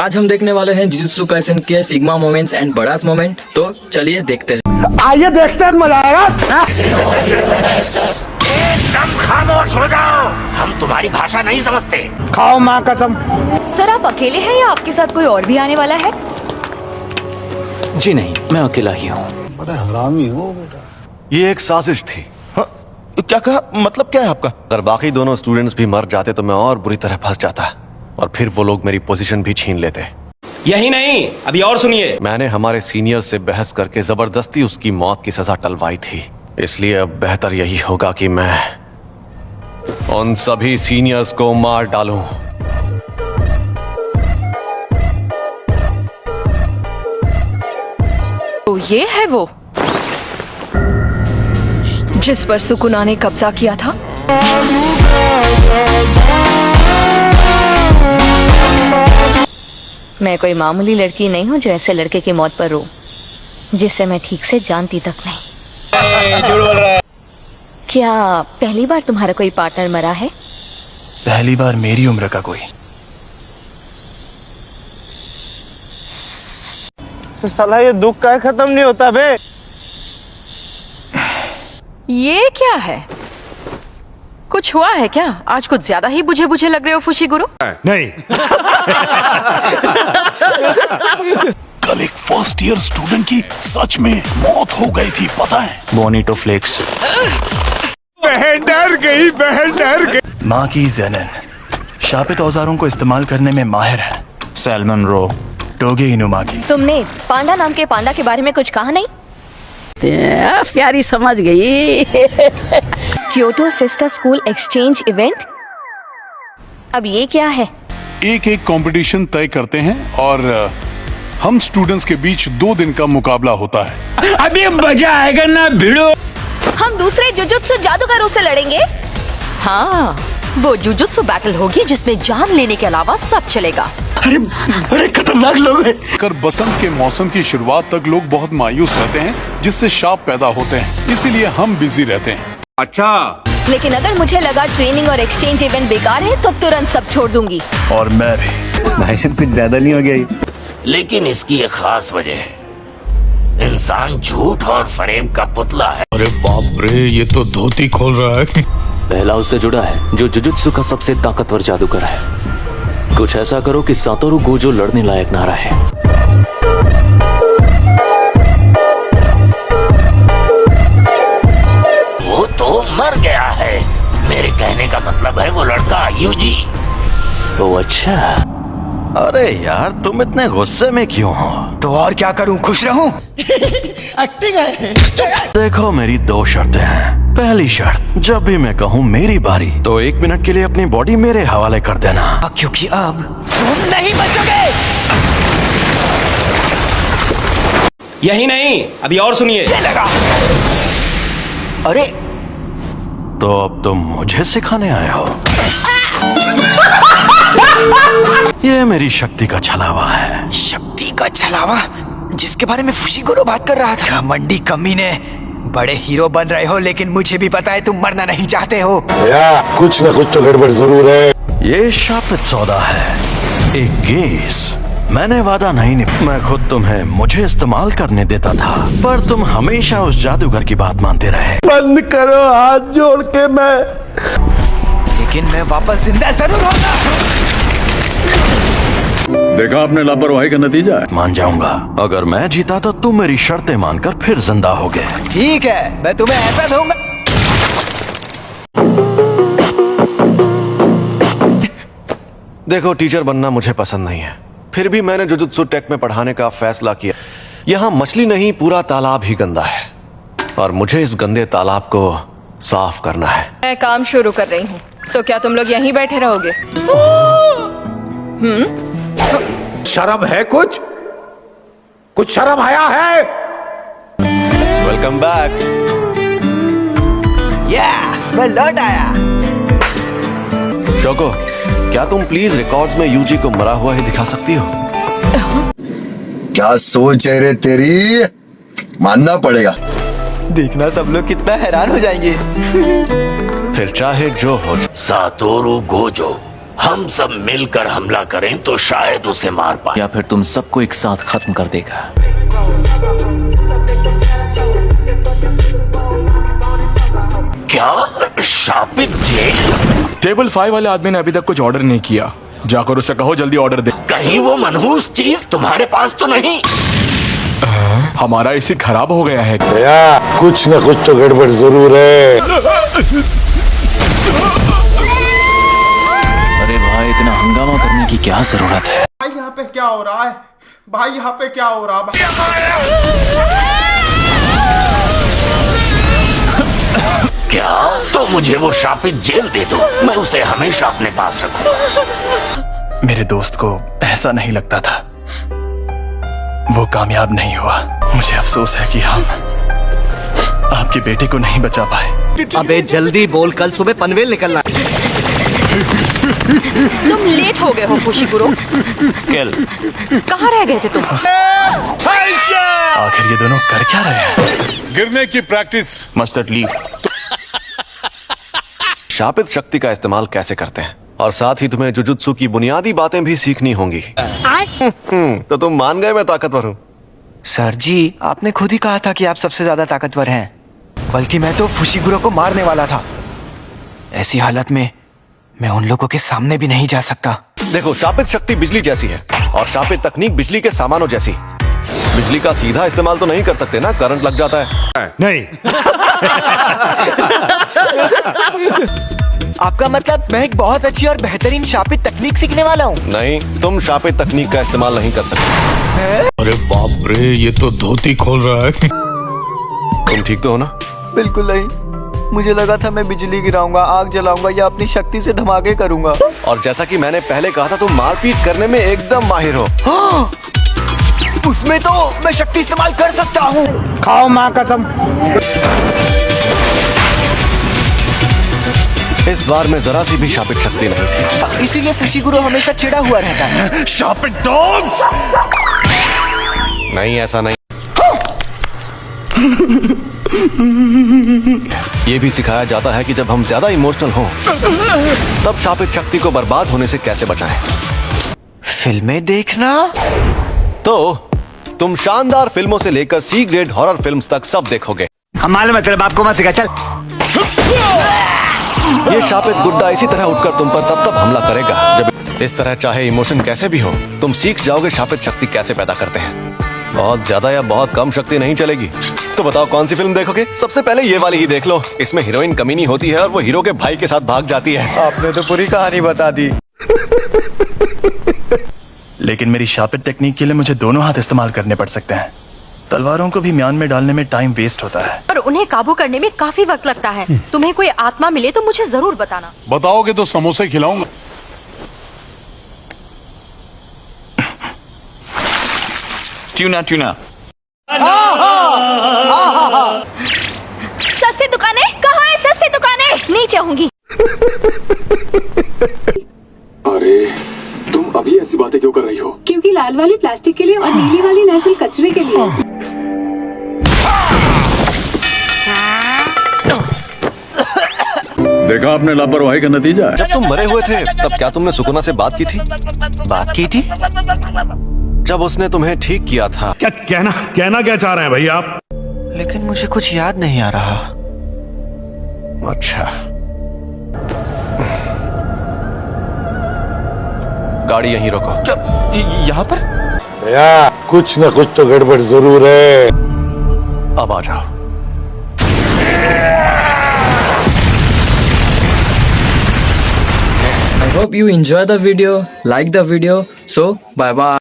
आज हम देखने वाले हैं जुजुत्सु काइसेन के सिग्मा मोमेंट्स एंड बड़ास मोमेंट। तो चलिए देखते हैं। आइए देखते हैं, मजा आएगा। एकदम खामोश हो जाओ, हम तुम्हारी भाषा नहीं समझते। खाओ माँ कसम। सर आप अकेले हैं या आपके साथ कोई और भी आने वाला है? जी नहीं, मैं अकेला ही हूँ। बड़ा हरामी हो बेटा। ये एक साजिश थी। हाँ, क्या कहा? मतलब क्या है आपका? अगर बाकी दोनों स्टूडेंट्स भी मर जाते तो मैं और बुरी तरह फंस जाता और फिर वो लोग मेरी पोजीशन भी छीन लेते। यही नहीं, अभी और सुनिए। मैंने हमारे सीनियर से बहस करके जबरदस्ती उसकी मौत की सजा टलवाई थी, इसलिए अब बेहतर यही होगा कि मैं उन सभी सीनियर्स को मार डालूं। तो ये है वो जिस पर सुकुना ने कब्जा किया था। मैं कोई मामूली लड़की नहीं हूँ जो ऐसे लड़के की मौत पर रो, जिससे मैं ठीक से जानती तक नहीं। झूठ बोल रहा है। क्या पहली बार तुम्हारा कोई पार्टनर मरा है? पहली बार मेरी उम्र का कोई। तो साला ये दुख का खत्म नहीं होता बे। ये क्या है? कुछ हुआ है क्या? आज कुछ ज्यादा ही बुझे बुझे लग रहे हो फुशीगुरु। नहीं। कल एक फर्स्ट ईयर स्टूडेंट की सच में मौत हो गई थी, पता है? बोनीटो फ्लेक्स। बहन डर गई। माँ की जनन शापित औजारों को इस्तेमाल करने में माहिर है। सैल्मन रो। टोगे इनुमा की। तुमने पांडा नाम के पांडा के बारे में कुछ कहा नहीं? प्यारी समझ गई। Kyoto sister school exchange event, अब ये क्या है? एक कंपटीशन तय करते हैं और हम स्टूडेंट्स के बीच 2 दिन का मुकाबला होता है। अभी मजा आएगा ना भिड़ो। हम दूसरे जुजुत्सु जादूगरों से लड़ेंगे। हाँ, वो जुजुत्सु बैटल होगी जिसमें जान लेने के अलावा सब चलेगा। अरे बड़े खतरनाक लोग हैं। कर बसंत के मौसम की शुरुआत तक लोग बहुत मायूस रहते हैं, जिससे शाप पैदा होते हैं, इसीलिए हम बिजी रहते हैं। अच्छा, लेकिन अगर मुझे लगा ट्रेनिंग और एक्सचेंज इवेंट बेकार है तो तुरंत सब छोड़ दूंगी। और मैं भी। भाई साहब कुछ ज्यादा नहीं हो गया? लेकिन इसकी एक खास वजह है। इंसान झूठ और फरेब का पुतला है। अरे बाप रे, ये तो धोती खोल रहा है। पहला उससे जुड़ा है जो जुजुत्सु का सबसे ताकतवर जादूगर है। कुछ ऐसा करो कि सातोरु गोजो लड़ने लायक ना रहे। वो तो मर गया है। मेरे कहने का मतलब है वो लड़का यूजी। ओ अच्छा। अरे यार, तुम इतने गुस्से में क्यों हो? तो और क्या करूं, खुश रहूं? एक्टिंग है। देखो, मेरी 2 शर्तें हैं। पहली शर्त, जब भी मैं कहूँ मेरी बारी तो 1 मिनट के लिए अपनी बॉडी मेरे हवाले कर देना, क्योंकि अब तुम नहीं बचोगे। यही नहीं, अभी और सुनिए। अरे तो अब तुम मुझे सिखाने आए हो? ये मेरी शक्ति का छलावा है। शक्ति का छलावा? जिसके बारे में फुशीगुरु बात कर रहा था। मंडी कमीने, बड़े हीरो बन रहे हो, लेकिन मुझे भी पता है तुम मरना नहीं चाहते हो। या कुछ न कुछ तो गड़बड़ जरूर है। ये शापित सौदा है, एक केस। मैंने वादा नहीं मैं खुद तुम्हें मुझे इस्तेमाल करने देता था, पर तुम हमेशा उस जादूगर की बात मानते रहे। बंद करो हाथ जोड़ के। मैं लेकिन मैं वापस जिंदा जरूर होगा। देखा आपने लापरवाही का नतीजा है। मान जाऊंगा। अगर मैं जीता तो तुम मेरी शर्तें मानकर फिर जिंदा होगे। ठीक है, मैं तुम्हें ऐसा दूंगा। देखो, टीचर बनना मुझे पसंद नहीं है, फिर भी मैंने जुजुत्सु टेक में पढ़ाने का फैसला किया। यहाँ मछली नहीं, पूरा तालाब ही गंदा है और मुझे इस गंदे तालाब को साफ करना है। मैं काम शुरू कर रही हूँ, तो क्या तुम लोग यहीं बैठे रहोगे? शर्म है? कुछ शर्म आया है? Welcome back. मैं लौट आया। शोको, क्या तुम प्लीज रिकॉर्ड्स में यूजी को मरा हुआ ही दिखा सकती हो? क्या सोच है रे तेरी? मानना पड़ेगा। देखना सब लोग कितना हैरान हो जाएंगे। फिर चाहे जो हो। सातोरु गोजो हम सब मिलकर हमला करें तो शायद उसे मार पाए। या फिर तुम सबको एक साथ खत्म कर देगा। क्या शापित जेल? टेबल 5 वाले आदमी ने अभी तक कुछ ऑर्डर नहीं किया। जाकर उसे कहो जल्दी ऑर्डर दे। कहीं वो मनहूस चीज तुम्हारे पास तो नहीं? हमारा एसी खराब हो गया है। कुछ न कुछ तो गड़बड़ जरूर है। अरे भाई, इतना हंगामा करने की क्या जरूरत है? भाई यहाँ पे क्या हो रहा है? भाई यहाँ पे क्या हो रहा है? क्या? तो मुझे वो शापित जेल दे दो, मैं उसे हमेशा अपने पास रखूं। मेरे दोस्त को ऐसा नहीं लगता था। वो कामयाब नहीं हुआ। मुझे अफसोस है कि हम आपके बेटे को नहीं बचा पाए। अबे जल्दी बोल, कल सुबह पनवेल निकलना। तुम लेट हो गए हो फुशीगुरो। कहाँ रह गए थे तुम? आखिर ये दोनों कर क्या रहे हैं? गिरने की प्रैक्टिस। Mustard leaf. शापित शक्ति का इस्तेमाल कैसे करते हैं, और साथ ही तुम्हें जुजुत्सु की बुनियादी बातें भी सीखनी होंगी। तो तुम मान गए मैं ताकतवर हूँ? सर जी, आपने खुद ही कहा था कि आप सबसे ज्यादा ताकतवर हैं। बल्कि मैं तो फुशीगुरो को मारने वाला था। ऐसी हालत में मैं उन लोगों के सामने भी नहीं जा सकता। देखो, शापित शक्ति बिजली जैसी है और शापित तकनीक बिजली के सामानों जैसी। बिजली का सीधा इस्तेमाल तो नहीं कर सकते ना, करंट लग जाता है। नहीं। आपका मतलब मैं एक बहुत अच्छी और बेहतरीन शापित तकनीक सीखने वाला हूँ? नहीं, तुम शापित तकनीक का इस्तेमाल नहीं कर सकते। अरे बाप रे, ये तो धोती खोल रहा है। तुम ठीक तो हो ना? बिल्कुल नहीं। मुझे लगा था मैं बिजली गिराऊंगा, आग जलाऊंगा या अपनी शक्ति से धमाके करूंगा। और जैसा कि मैंने पहले कहा था, तुम मारपीट करने में एकदम माहिर हो। हाँ! उसमें तो मैं शक्ति इस्तेमाल कर सकता हूँ। खाओ माँ कसम। इस बार में जरा सी भी शापित शक्ति नहीं थी। इसीलिए फुशीगुरो हमेशा चिढ़ा हुआ रहता है। शापित डॉग्स! नहीं, ऐसा नहीं। ये भी सिखाया जाता है कि जब हम ज्यादा इमोशनल हों, तब शापित शक्ति को बर्बाद होने से कैसे बचाएं। फिल्में देखना? तो तुम शानदार फिल्मों से लेकर सी ग्रेड हॉरर फिल्म्स तक सब देखोगे। हम मालूम है तेरे बाप को मत सिखा, चल। ये शापित गुड्डा इसी तरह उठकर तुम पर तब हमला करेगा जब इस तरह, चाहे इमोशन कैसे भी हो, तुम सीख जाओगे शापित शक्ति कैसे पैदा करते हैं। बहुत ज्यादा या बहुत कम शक्ति नहीं चलेगी। तो बताओ कौन सी फिल्म देखोगे? सबसे पहले ये वाली ही देख लो। इसमें हीरोइन कमीनी होती है और वो हीरो के भाई के साथ भाग जाती है। आपने तो पूरी कहानी बता दी। लेकिन मेरी शापित टेक्निक के लिए मुझे दोनों हाथ इस्तेमाल करने पड़ सकते हैं। तलवारों को भी म्यान में डालने में टाइम वेस्ट होता है और उन्हें काबू करने में काफी वक्त लगता है। तुम्हें कोई आत्मा मिले तो मुझे जरूर बताना। बताओगे तो समोसे खिलाऊंगा। ट्यूना। सस्ती दुकानें कहाँ है? सस्ती दुकानें नीचे होंगी। अरे तुम अभी ऐसी बातें क्यों कर रही हो? क्योंकि लाल वाली प्लास्टिक के लिए और नीली वाली नेशनल कचरे के लिए। देखा आपने लापरवाही का नतीजा। जब तुम मरे हुए थे तब क्या तुमने सुकुना से बात की थी? बात की थी? जब उसने तुम्हें ठीक किया था। क्या कहना क्या चाह रहे हैं भैया आप? लेकिन मुझे कुछ याद नहीं आ रहा। अच्छा, गाड़ी यहीं रोको। यहाँ पर? कुछ न कुछ तो गड़बड़ जरूर है। अब आ जाओ। I hope you enjoy the video, like the video. So bye bye.